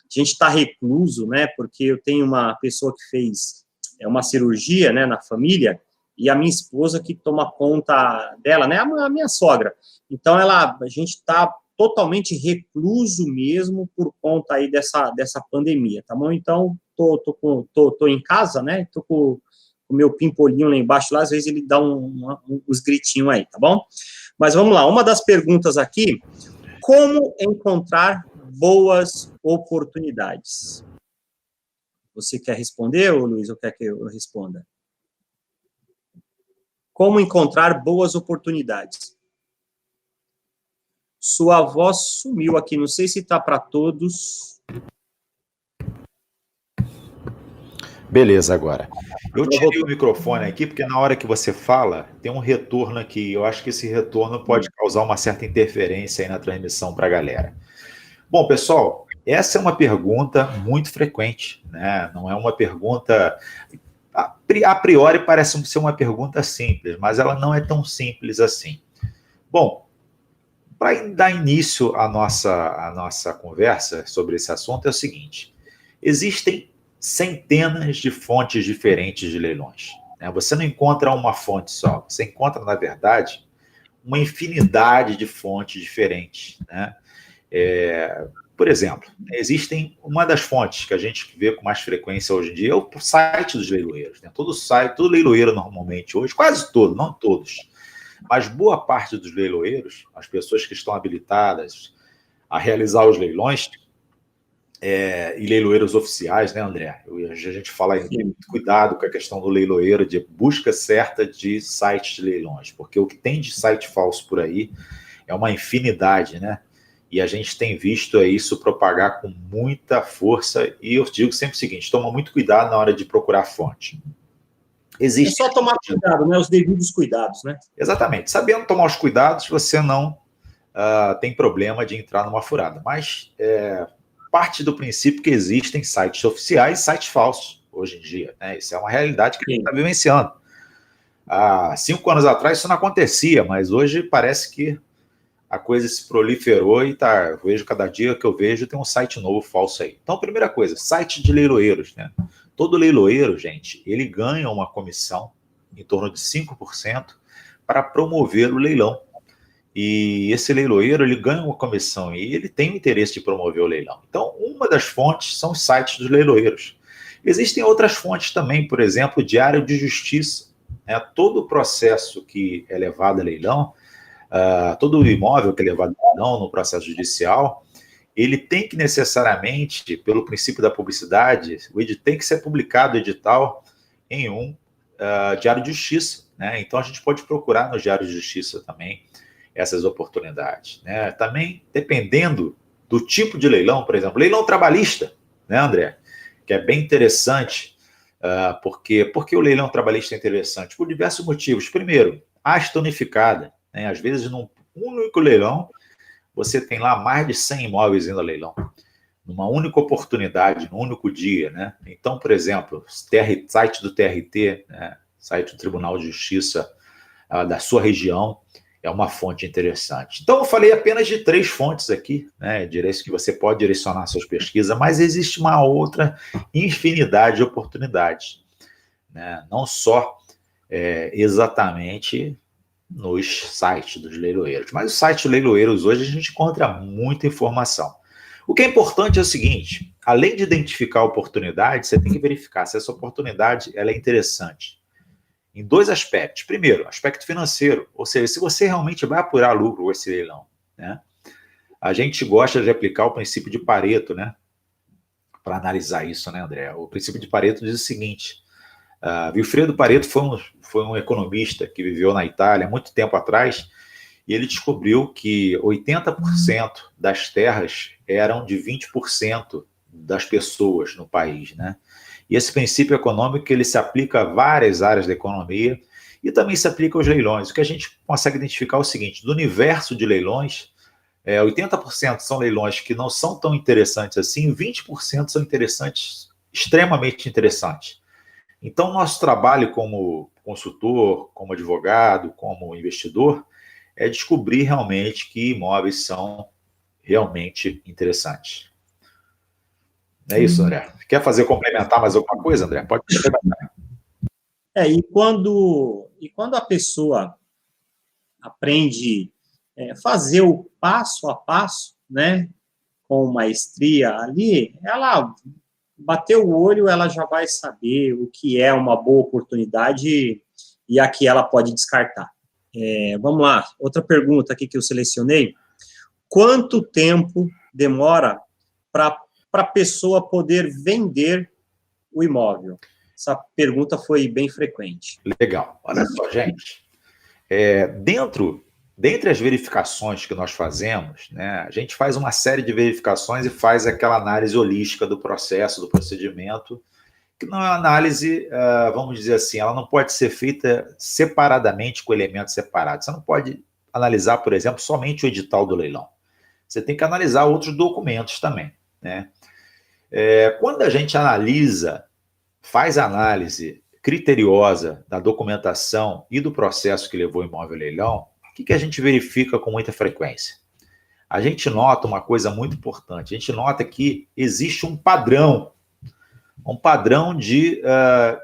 gente está recluso, né, porque eu tenho uma pessoa que fez uma cirurgia, né, na família, e a minha esposa que toma conta dela, né, a minha sogra. Então, a gente está totalmente recluso mesmo por conta aí dessa pandemia, tá bom? Então, tô em casa, né, tô com o meu pimpolinho lá embaixo, lá, às vezes ele dá uns gritinhos aí, tá bom? Mas vamos lá, uma das perguntas aqui, como encontrar boas oportunidades? Você quer responder, ou Luiz, ou quer que eu responda? Como encontrar boas oportunidades? Sua voz sumiu aqui, não sei se está para todos. Beleza, agora. Eu tirei o microfone aqui, porque na hora que você fala, tem um retorno aqui. Eu acho que esse retorno pode causar uma certa interferência aí na transmissão para a galera. Bom, pessoal, essa é uma pergunta muito frequente, né? Não é uma pergunta... A priori parece ser uma pergunta simples, mas ela não é tão simples assim. Bom, para dar início à nossa conversa sobre esse assunto é o seguinte: existem centenas de fontes diferentes de leilões, né? Você não encontra uma fonte só, você encontra, na verdade, uma infinidade de fontes diferentes, né? Por exemplo, existem uma das fontes que a gente vê com mais frequência hoje em dia é o site dos leiloeiros, né? Todo leiloeiro normalmente hoje, quase todo, não todos, mas boa parte dos leiloeiros, as pessoas que estão habilitadas a realizar os leilões, e leiloeiros oficiais, né, André? A gente fala aí, tem muito cuidado com a questão do leiloeiro, de busca certa de sites de leilões, porque o que tem de site falso por aí é uma infinidade, né? E a gente tem visto isso propagar com muita força, e eu digo sempre o seguinte: toma muito cuidado na hora de procurar fonte. É só tomar cuidado, né? Os devidos cuidados, né? Exatamente. Sabendo tomar os cuidados, você não tem problema de entrar numa furada. Mas parte do princípio que existem sites oficiais e sites falsos hoje em dia, né? Isso é uma realidade que a gente está vivenciando. Há 5 anos atrás isso não acontecia, mas hoje parece que a coisa se proliferou e eu vejo cada dia que eu vejo tem um site novo falso aí. Então, primeira coisa, site de leiloeiros, né? Todo leiloeiro, gente, ele ganha uma comissão em torno de 5% para promover o leilão. E esse leiloeiro, ele ganha uma comissão e ele tem o interesse de promover o leilão. Então, uma das fontes são os sites dos leiloeiros. Existem outras fontes também, por exemplo, Diário de Justiça, né? Todo o processo que é levado a leilão, todo o imóvel que é levado a leilão no processo judicial, ele tem que necessariamente, pelo princípio da publicidade, tem que ser publicado o edital em um Diário de Justiça, né? Então, a gente pode procurar no Diário de Justiça também essas oportunidades, né? Também, dependendo do tipo de leilão, por exemplo, leilão trabalhista, né, André? Que é bem interessante, porque o leilão trabalhista é interessante? Por diversos motivos. Primeiro, asta unificada, né? Às vezes, num único leilão, você tem lá mais de 100 imóveis indo a leilão, numa única oportunidade, num único dia, né? Então, por exemplo, site do TRT, né? Site do Tribunal de Justiça da sua região, é uma fonte interessante. Então, eu falei apenas de 3 fontes aqui, né, que você pode direcionar suas pesquisas, mas existe uma outra infinidade de oportunidades, né? Não só exatamente nos sites dos leiloeiros, mas os sites dos leiloeiros hoje a gente encontra muita informação. O que é importante é o seguinte: além de identificar a oportunidade, você tem que verificar se essa oportunidade ela é interessante em 2 aspectos. Primeiro, aspecto financeiro, ou seja, se você realmente vai apurar lucro com esse leilão, né? A gente gosta de aplicar o princípio de Pareto, né? Para analisar isso, né, André? O princípio de Pareto diz o seguinte: Vilfredo Pareto foi um economista que viveu na Itália há muito tempo atrás, e ele descobriu que 80% das terras eram de 20% das pessoas no país, né? E esse princípio econômico ele se aplica a várias áreas da economia e também se aplica aos leilões. O que a gente consegue identificar é o seguinte: do universo de leilões, 80% são leilões que não são tão interessantes assim, 20% são interessantes, extremamente interessantes. Então, nosso trabalho como consultor, como advogado, como investidor, é descobrir realmente que imóveis são realmente interessantes. É isso, André. Quer complementar mais alguma coisa, André? Pode complementar. E quando a pessoa aprende fazer o passo a passo, né, com maestria ali, ela bateu o olho, ela já vai saber o que é uma boa oportunidade e a que ela pode descartar. Vamos lá, outra pergunta aqui que eu selecionei. Quanto tempo demora para a pessoa poder vender o imóvel? Essa pergunta foi bem frequente. Legal. Olha só, gente. Dentre as verificações que nós fazemos, né, a gente faz uma série de verificações e faz aquela análise holística do processo, do procedimento, que não é uma análise, vamos dizer assim, ela não pode ser feita separadamente com elementos separados. Você não pode analisar, por exemplo, somente o edital do leilão. Você tem que analisar outros documentos também, né? Quando a gente faz análise criteriosa da documentação e do processo que levou o imóvel ao leilão, o que a gente verifica com muita frequência? A gente nota uma coisa muito importante, a gente nota que existe um padrão de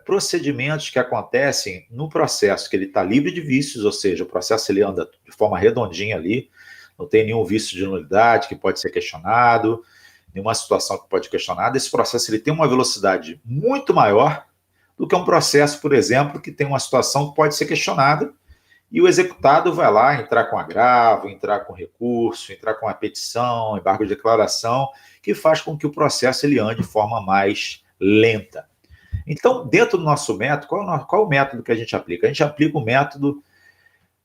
procedimentos que acontecem no processo, que ele está livre de vícios, ou seja, o processo ele anda de forma redondinha ali, não tem nenhum vício de nulidade que pode ser questionado, nenhuma situação que pode ser questionada. Esse processo ele tem uma velocidade muito maior do que um processo, por exemplo, que tem uma situação que pode ser questionada e o executado vai lá entrar com agravo, entrar com recurso, entrar com a petição, embargo de declaração, que faz com que o processo ele ande de forma mais lenta. Então, dentro do nosso método, qual é o método que a gente aplica? A gente aplica o método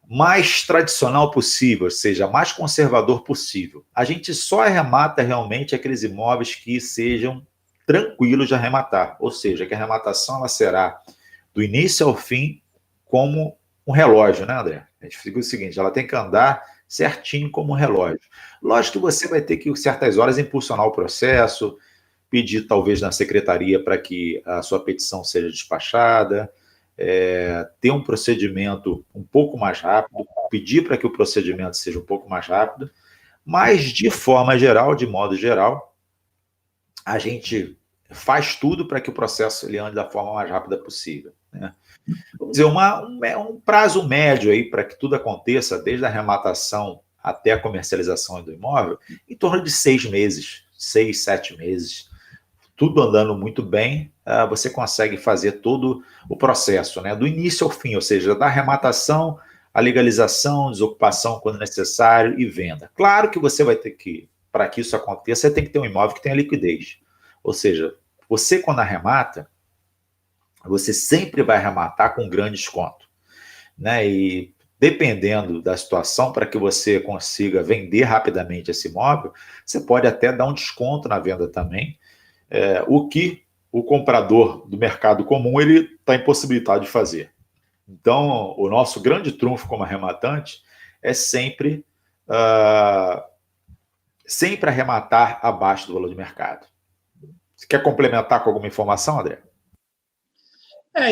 mais tradicional possível, ou seja, mais conservador possível. A gente só arremata realmente aqueles imóveis que sejam tranquilos de arrematar, ou seja, que a arrematação ela será do início ao fim como um relógio, né, André? A gente fica o seguinte, ela tem que andar certinho como um relógio. Lógico que você vai ter que, em certas horas, impulsionar o processo, pedir talvez na secretaria para que a sua petição seja despachada, ter um procedimento um pouco mais rápido, pedir para que o procedimento seja um pouco mais rápido, mas de forma geral, de modo geral, a gente faz tudo para que o processo ele ande da forma mais rápida possível, né? Vamos dizer, um prazo médio aí para que tudo aconteça, desde a arrematação até a comercialização do imóvel, em torno de 6 meses, 6, 7 meses, tudo andando muito bem, você consegue fazer todo o processo, né, do início ao fim, ou seja, da arrematação, a legalização, desocupação quando necessário e venda. Claro que você vai ter que, para que isso aconteça, você tem que ter um imóvel que tenha liquidez. Ou seja, você quando arremata, você sempre vai arrematar com grande desconto, né? E dependendo da situação, para que você consiga vender rapidamente esse imóvel, você pode até dar um desconto na venda também, o que o comprador do mercado comum ele está impossibilitado de fazer. Então, o nosso grande trunfo como arrematante é sempre arrematar abaixo do valor de mercado. Você quer complementar com alguma informação, André?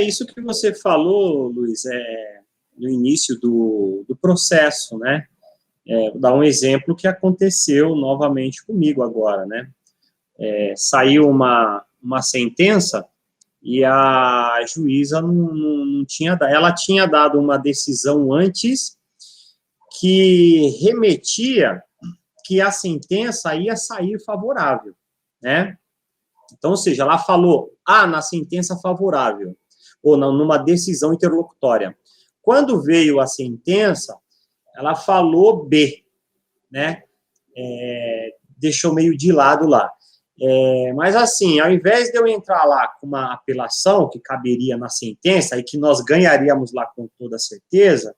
Isso que você falou, Luiz, no início do processo, né? Vou dar um exemplo que aconteceu novamente comigo agora, né? Saiu uma sentença e a juíza não tinha dado, ela tinha dado uma decisão antes que remetia que a sentença ia sair favorável, né? Então, ou seja, ela falou A na sentença favorável, ou não, numa decisão interlocutória. Quando veio a sentença, ela falou B, né? Deixou meio de lado lá. Mas assim, ao invés de eu entrar lá com uma apelação que caberia na sentença e que nós ganharíamos lá com toda certeza,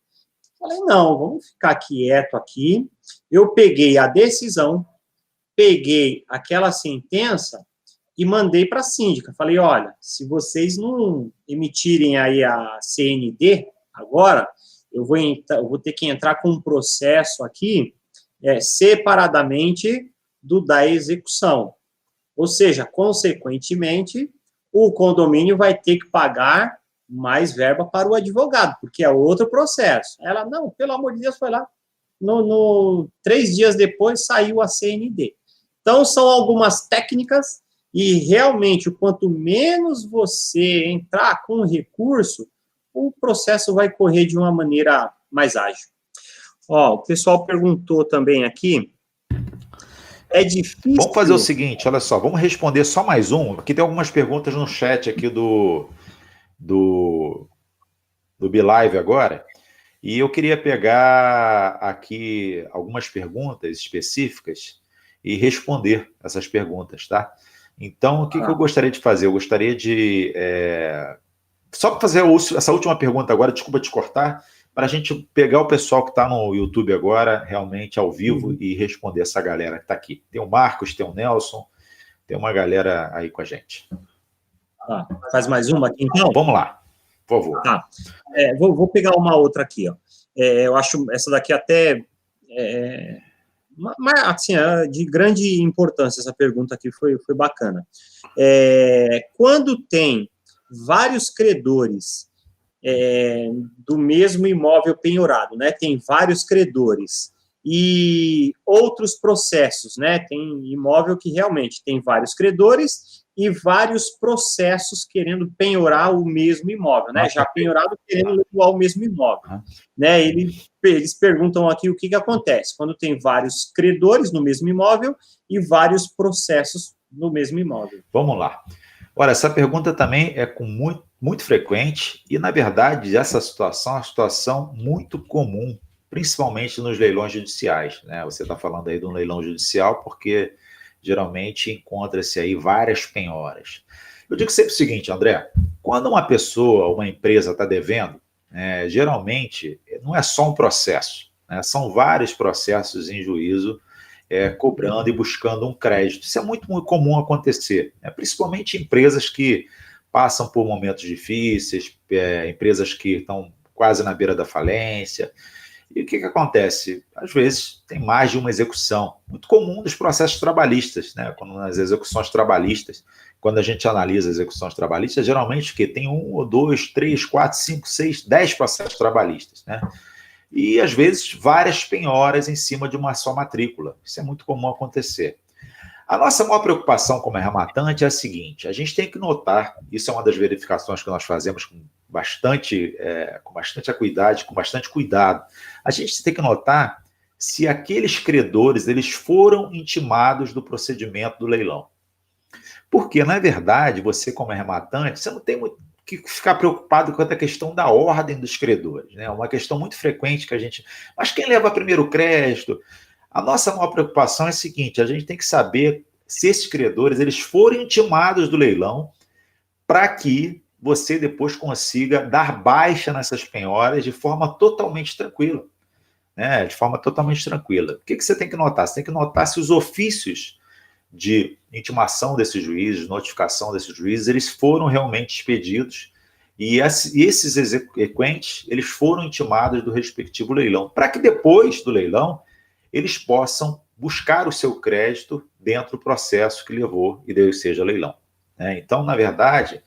falei, não, vamos ficar quieto aqui. Eu peguei a decisão, peguei aquela sentença e mandei para a síndica. Falei, olha, se vocês não emitirem aí a CND agora, eu vou ter que entrar com um processo aqui separadamente da execução. Ou seja, consequentemente, o condomínio vai ter que pagar mais verba para o advogado, porque é outro processo. Ela, não, pelo amor de Deus, foi lá. 3 dias depois, saiu a CND. Então, são algumas técnicas e, realmente, quanto menos você entrar com recurso, o processo vai correr de uma maneira mais ágil. O pessoal perguntou também aqui, é difícil... Vamos fazer o seguinte, olha só, vamos responder só mais um, aqui tem algumas perguntas no chat aqui do BeLive agora, E eu queria pegar aqui algumas perguntas específicas e responder essas perguntas, tá? Então, o que eu gostaria de fazer? Eu gostaria de... Só para fazer essa última pergunta agora, desculpa te cortar, para a gente pegar o pessoal que está no YouTube agora, realmente ao vivo, e responder essa galera que está aqui. Tem o Marcos, tem o Nelson, tem uma galera aí com a gente. Faz mais uma aqui, então? Vamos lá, por favor. Tá. Vou pegar uma outra aqui, ó. Eu acho essa daqui até... mas, assim, de grande importância, essa pergunta aqui foi bacana. Quando tem vários credores do mesmo imóvel penhorado, né? Tem vários credores e outros processos, né? Tem imóvel que realmente tem vários credores e vários processos querendo penhorar o mesmo imóvel, né? Já penhorado querendo levar o mesmo imóvel, né? Eles perguntam aqui o que acontece quando tem vários credores no mesmo imóvel e vários processos no mesmo imóvel. Vamos lá. Olha, essa pergunta também é muito frequente e, na verdade, essa situação é uma situação muito comum, principalmente nos leilões judiciais, né? Você está falando aí de um leilão judicial porque geralmente encontra-se aí várias penhoras. Eu digo sempre o seguinte, André, quando uma pessoa, uma empresa está devendo, geralmente não é só um processo, né? São vários processos em juízo cobrando e buscando um crédito. Isso é muito, muito comum acontecer, né? Principalmente em empresas que passam por momentos difíceis, empresas que estão quase na beira da falência. E o que acontece? Às vezes tem mais de uma execução. Muito comum dos processos trabalhistas, né? Quando nas execuções trabalhistas, quando a gente analisa as execuções trabalhistas, geralmente que tem 1, 2, 3, 4, 5, 6, 10 processos trabalhistas, né? E, às vezes, várias penhoras em cima de uma só matrícula. Isso é muito comum acontecer. A nossa maior preocupação como rematante é a seguinte, a gente tem que notar, isso é uma das verificações que nós fazemos com bastante acuidade, com bastante cuidado, a gente tem que notar se aqueles credores eles foram intimados do procedimento do leilão. Porque, na verdade, você como rematante, você não tem muito que ficar preocupado com a questão da ordem dos credores, né? Uma questão muito frequente que a gente... Mas quem leva primeiro o crédito? A nossa maior preocupação é a seguinte, a gente tem que saber se esses credores eles foram intimados do leilão para que você depois consiga dar baixa nessas penhoras de forma totalmente tranquila, né? De forma totalmente tranquila. O que você tem que notar? Você tem que notar se os ofícios de intimação desses juízes, notificação desses juízes, eles foram realmente expedidos e esses exequentes, eles foram intimados do respectivo leilão, para que depois do leilão eles possam buscar o seu crédito dentro do processo que levou e deu seja leilão, né? Então, na verdade,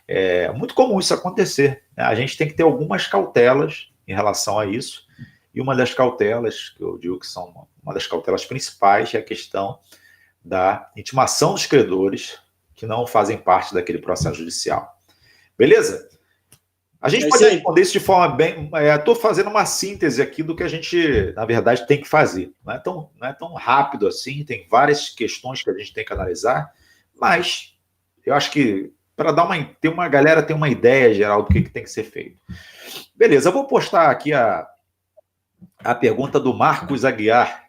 é muito comum isso acontecer, né? A gente tem que ter algumas cautelas em relação a isso, e uma das cautelas, que eu digo que são uma das cautelas principais, é a questão da intimação dos credores que não fazem parte daquele processo judicial. Beleza? A gente pode responder isso de forma bem... Estou fazendo uma síntese aqui do que a gente, na verdade, tem que fazer. Não é tão rápido assim, tem várias questões que a gente tem que analisar, mas eu acho que para ter uma galera ter uma ideia geral do que tem que ser feito. Beleza, eu vou postar aqui a pergunta do Marcos Aguiar.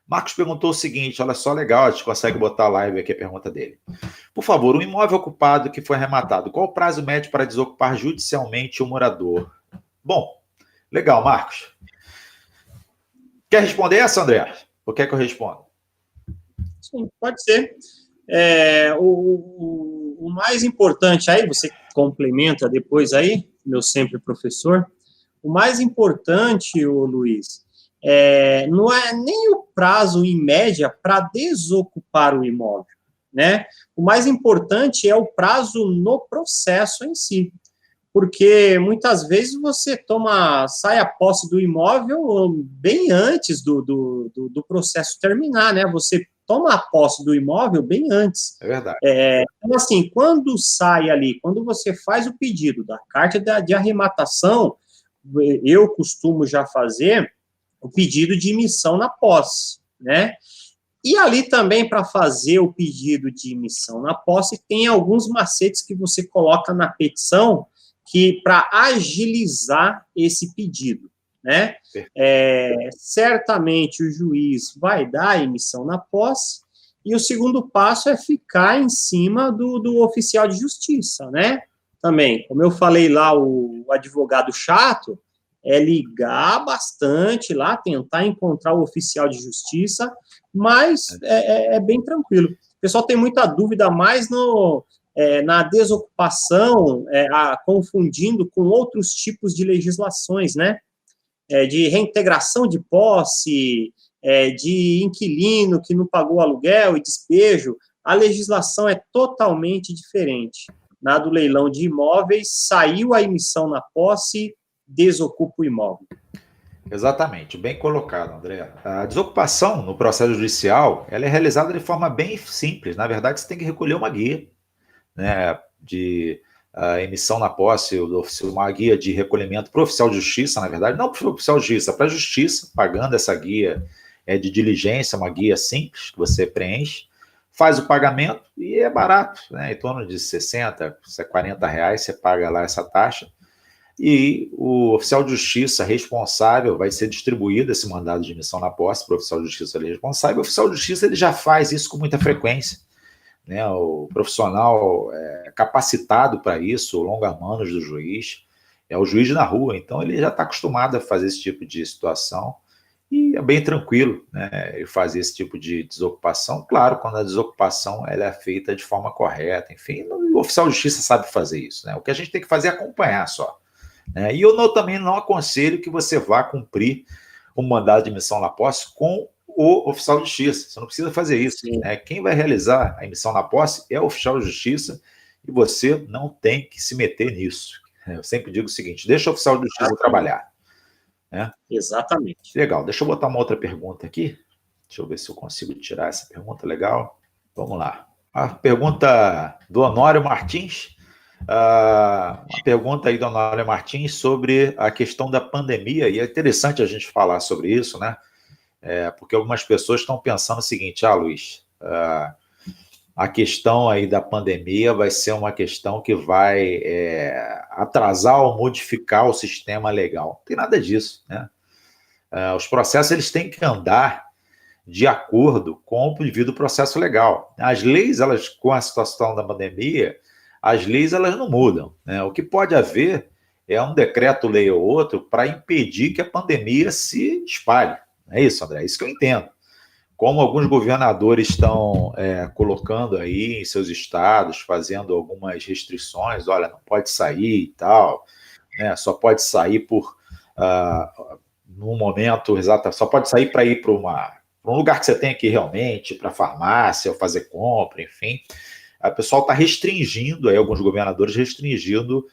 Marcos perguntou o seguinte, olha só, legal, a gente consegue botar a live aqui a pergunta dele. Por favor, um imóvel ocupado que foi arrematado, qual o prazo médio para desocupar judicialmente o morador? Bom, legal, Marcos. Quer responder essa, André? Ou quer que eu responda? Sim, pode ser. O mais importante aí, você complementa depois aí, meu sempre professor, o mais importante, Luiz, não é nem o prazo em média para desocupar o imóvel, né? O mais importante é o prazo no processo em si, porque muitas vezes você sai a posse do imóvel bem antes do processo terminar, né? Você toma a posse do imóvel bem antes. É verdade. Então, assim, quando sai ali, quando você faz o pedido da carta de arrematação, eu costumo já fazer o pedido de emissão na posse, né? E ali também, para fazer o pedido de emissão na posse, tem alguns macetes que você coloca na petição para agilizar esse pedido, né? Certamente o juiz vai dar a emissão na posse, e o segundo passo é ficar em cima do oficial de justiça, né? Também, como eu falei lá, o advogado chato é ligar bastante lá, tentar encontrar o oficial de justiça, mas é bem tranquilo. O pessoal tem muita dúvida mais na desocupação, confundindo com outros tipos de legislações, né? De reintegração de posse, de inquilino que não pagou aluguel e despejo. A legislação é totalmente diferente. Na do leilão de imóveis, saiu a emissão na posse, desocupa o imóvel. Exatamente, bem colocado, André. A desocupação no processo judicial, ela é realizada de forma bem simples. Na verdade, você tem que recolher uma guia, né, de emissão na posse, uma guia de recolhimento para o oficial de justiça, na verdade, não para o oficial de justiça, para a justiça, pagando essa guia de diligência, uma guia simples que você preenche, faz o pagamento e é barato, né, em torno de 60, 40 reais, você paga lá essa taxa, e o oficial de justiça responsável vai ser distribuído esse mandado de emissão na posse para o oficial de justiça responsável. O oficial de justiça ele já faz isso com muita frequência, né? O profissional capacitado para isso, o longa-manos do juiz, é o juiz na rua, então ele já está acostumado a fazer esse tipo de situação e é bem tranquilo, né, ele fazer esse tipo de desocupação. Claro, quando a desocupação ela é feita de forma correta, enfim, o oficial de justiça sabe fazer isso, né? O que a gente tem que fazer é acompanhar só. E eu também não aconselho que você vá cumprir um mandado de emissão na posse com o oficial de justiça. Você não precisa fazer isso. Quem vai realizar a emissão na posse é o oficial de justiça e você não tem que se meter nisso. Eu sempre digo o seguinte, deixa o oficial de justiça trabalhar. Exatamente. Legal, deixa eu botar uma outra pergunta aqui. Deixa eu ver se eu consigo tirar essa pergunta legal. Vamos lá. A pergunta do Honório Martins. Uma pergunta aí do Honório Martins sobre a questão da pandemia, e é interessante a gente falar sobre isso, né? Porque algumas pessoas estão pensando o seguinte, Luiz, a questão aí da pandemia vai ser uma questão que vai atrasar ou modificar o sistema legal. Não tem nada disso, né? Os processos eles têm que andar de acordo com o devido processo legal. As leis, elas, com a situação da pandemia, as leis elas não mudam, né? O que pode haver é um decreto-lei ou outro para impedir que a pandemia se espalhe. É isso, André? É isso que eu entendo. Como alguns governadores estão colocando aí em seus estados, fazendo algumas restrições, olha, não pode sair e tal, né? Só pode sair num momento exato, só pode sair para ir para um lugar que você tem aqui realmente, para farmácia, ou fazer compra, enfim. O pessoal está restringindo, aí alguns governadores restringindo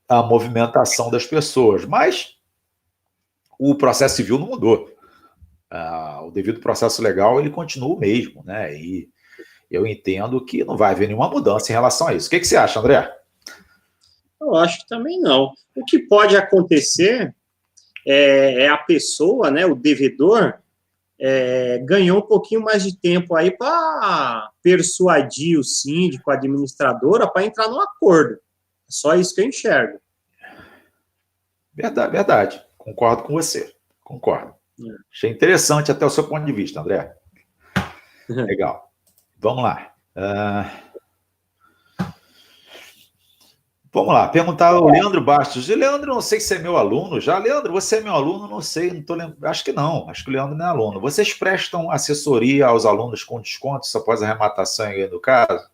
a movimentação das pessoas, mas o processo civil não mudou. O devido processo legal, ele continua o mesmo, né? E eu entendo que não vai haver nenhuma mudança em relação a isso. O que você acha, André? Eu acho que também não. O que pode acontecer é a pessoa, né, o devedor, ganhou um pouquinho mais de tempo aí para persuadir o síndico, a administradora, para entrar num acordo. É só isso que eu enxergo. Verdade, verdade. Concordo com você. Concordo. Achei interessante até o seu ponto de vista, André. Legal. Vamos lá. Vamos lá, perguntar ao Leandro Bastos. Leandro, não sei se é meu aluno já. Leandro, você é meu aluno? Não sei, não estou lembrando. Acho que não, acho que o Leandro não é aluno. Vocês prestam assessoria aos alunos com descontos após a arrematação do caso?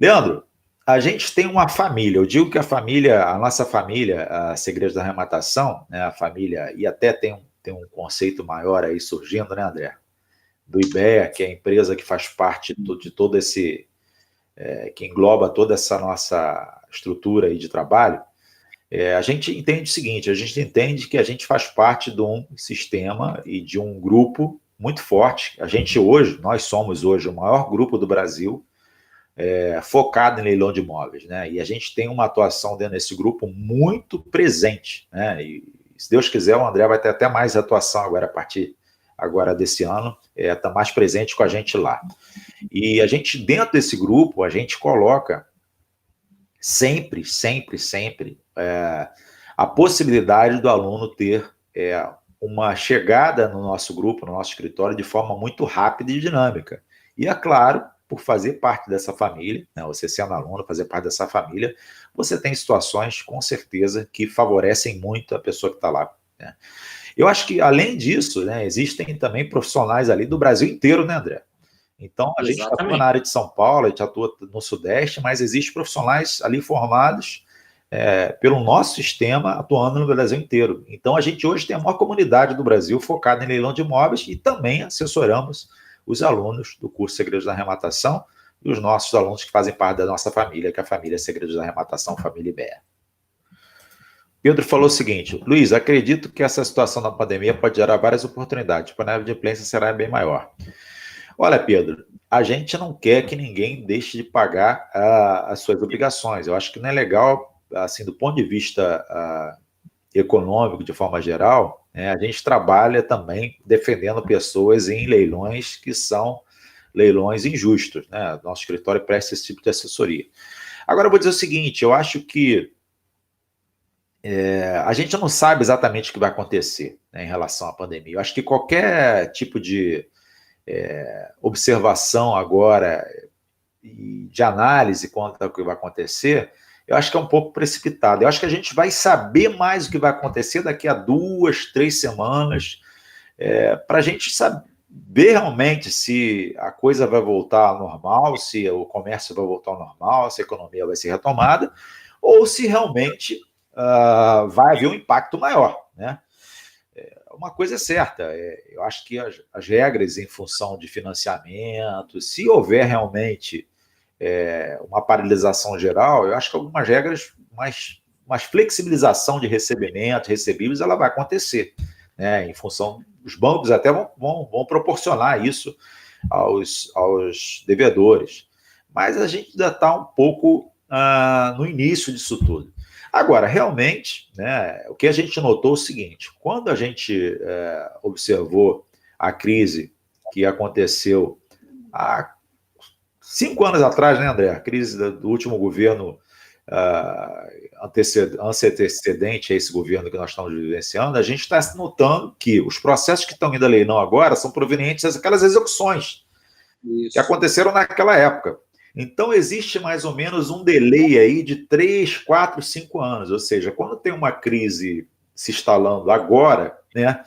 Leandro, a gente tem uma família. Eu digo que a nossa família, a Segredos da Arrematação, né, a família, e até tem um conceito maior aí surgindo, né, André? Do IBEA, que é a empresa que faz parte de todo esse... que engloba toda essa nossa estrutura aí de trabalho, a gente entende o seguinte, a gente entende que a gente faz parte de um sistema e de um grupo muito forte. Nós somos hoje o maior grupo do Brasil focado em leilão de imóveis, né? E a gente tem uma atuação dentro desse grupo muito presente, né? E se Deus quiser, o André vai ter até mais atuação agora, a partir desse ano, está mais presente com a gente lá. E a gente, dentro desse grupo, a gente coloca sempre a possibilidade do aluno ter uma chegada no nosso grupo, no nosso escritório, de forma muito rápida e dinâmica. E, é claro, por fazer parte dessa família, né, você sendo aluno, fazer parte dessa família, você tem situações, com certeza, que favorecem muito a pessoa que está lá, né? Eu acho que, além disso, né, existem também profissionais ali do Brasil inteiro, né, André? Então, a gente atua na área de São Paulo, a gente atua no Sudeste, mas existem profissionais ali formados pelo nosso sistema, atuando no Brasil inteiro. Então, a gente hoje tem a maior comunidade do Brasil focada em leilão de imóveis e também assessoramos os alunos do curso Segredos da Arrematação e os nossos alunos que fazem parte da nossa família, que é a família Segredos da Arrematação, família IBEA. Pedro falou o seguinte: Luiz, acredito que essa situação da pandemia pode gerar várias oportunidades, para a inadimplência será bem maior. Olha, Pedro, a gente não quer que ninguém deixe de pagar as suas obrigações. Eu acho que não é legal, assim, do ponto de vista econômico, de forma geral, né, a gente trabalha também defendendo pessoas em leilões que são leilões injustos, né? Nosso escritório presta esse tipo de assessoria. Agora, eu vou dizer o seguinte: eu acho que a gente não sabe exatamente o que vai acontecer, né, em relação à pandemia. Eu acho que qualquer tipo de observação agora e de análise quanto ao que vai acontecer, eu acho que é um pouco precipitado. Eu acho que a gente vai saber mais o que vai acontecer daqui a 2, 3 semanas, para a gente saber realmente se a coisa vai voltar ao normal, se o comércio vai voltar ao normal, se a economia vai ser retomada, ou se realmente vai haver um impacto maior, né? Uma coisa é certa, eu acho que as regras em função de financiamento, se houver realmente uma paralisação geral, eu acho que algumas regras, mais flexibilização de recebimento, recebíveis, ela vai acontecer, né? Em função, os bancos até vão proporcionar isso aos devedores, mas a gente ainda está um pouco no início disso tudo. Agora, realmente, né, o que a gente notou é o seguinte: quando a gente observou a crise que aconteceu há 5 anos atrás, né, André? A crise do último governo antecedente a esse governo que nós estamos vivenciando, a gente está notando que os processos que estão indo a leilão agora são provenientes daquelas execuções que aconteceram naquela época. Então, existe mais ou menos um delay aí de 3, 4, 5 anos. Ou seja, quando tem uma crise se instalando agora, né,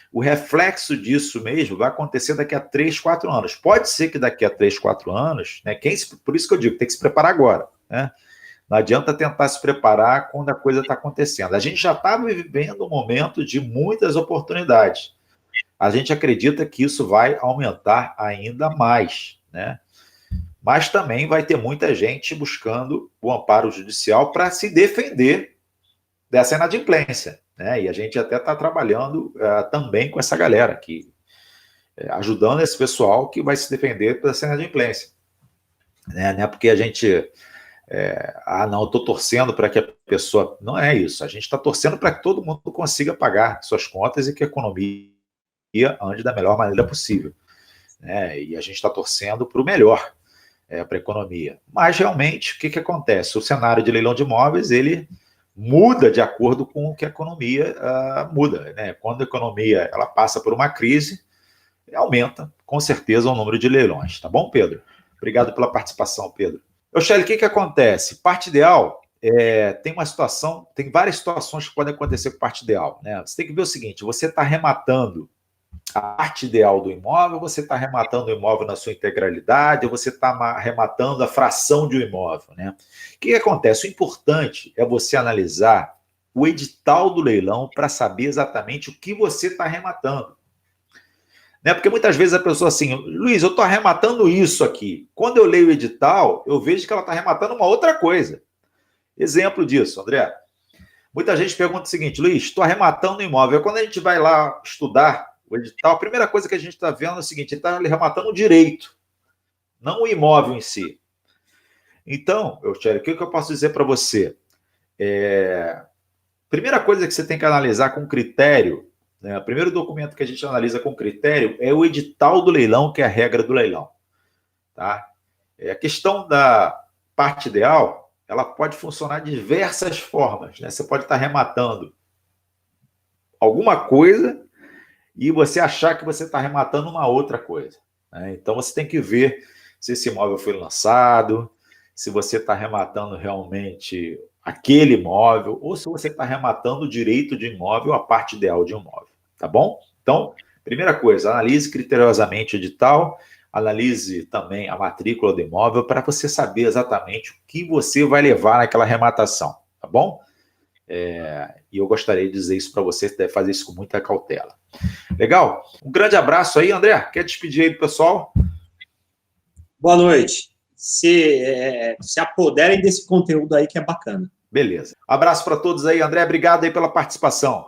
o reflexo disso mesmo vai acontecer daqui a 3, 4 anos. Pode ser que daqui a 3, 4 anos, né, por isso que eu digo, tem que se preparar agora, né? Não adianta tentar se preparar quando a coisa está acontecendo. A gente já está vivendo um momento de muitas oportunidades. A gente acredita que isso vai aumentar ainda mais, né? Mas também vai ter muita gente buscando o amparo judicial para se defender dessa inadimplência, né? E a gente até está trabalhando também com essa galera aqui, ajudando esse pessoal que vai se defender dessa inadimplência, né? Não é porque a gente não, estou torcendo para que a pessoa... Não é isso, a gente está torcendo para que todo mundo consiga pagar suas contas e que a economia ande da melhor maneira possível, né? E a gente está torcendo para o melhor, para a economia. Mas, realmente, o que acontece? O cenário de leilão de imóveis, ele muda de acordo com o que a economia muda, né? Quando a economia ela passa por uma crise, aumenta, com certeza, o número de leilões. Tá bom, Pedro? Obrigado pela participação, Pedro. Shelly, o que acontece? Parte ideal, tem várias situações que podem acontecer com parte ideal, né? Você tem que ver o seguinte: você está arrematando a parte ideal do imóvel, você está arrematando o imóvel na sua integralidade, ou você está arrematando a fração de um imóvel, né? O que acontece? O importante é você analisar o edital do leilão para saber exatamente o que você está arrematando, né? Porque muitas vezes a pessoa assim: Luiz, eu estou arrematando isso aqui. Quando eu leio o edital, eu vejo que ela está arrematando uma outra coisa. Exemplo disso, André. Muita gente pergunta o seguinte: Luiz, estou arrematando o imóvel. Quando a gente vai lá estudar o edital, a primeira coisa que a gente está vendo é o seguinte: ele está arrematando o direito, não o imóvel em si. Então, Tchelo, o que eu posso dizer para você? Primeira coisa que você tem que analisar com critério, né? O primeiro documento que a gente analisa com critério é o edital do leilão, que é a regra do leilão, tá? A questão da parte ideal, ela pode funcionar de diversas formas, né? Você pode estar rematando alguma coisa e você achar que você está rematando uma outra coisa, né? Então, você tem que ver se esse imóvel foi lançado, se você está rematando realmente aquele imóvel, ou se você está rematando o direito de imóvel, a parte ideal de um imóvel, tá bom? Então, primeira coisa, analise criteriosamente o edital, analise também a matrícula do imóvel para você saber exatamente o que você vai levar naquela rematação, tá bom? E eu gostaria de dizer isso para você, você deve fazer isso com muita cautela. Legal? Um grande abraço aí, André. Quer despedir aí do pessoal? Boa noite. Se apoderem desse conteúdo aí que é bacana. Beleza. Abraço para todos aí. André, obrigado aí pela participação.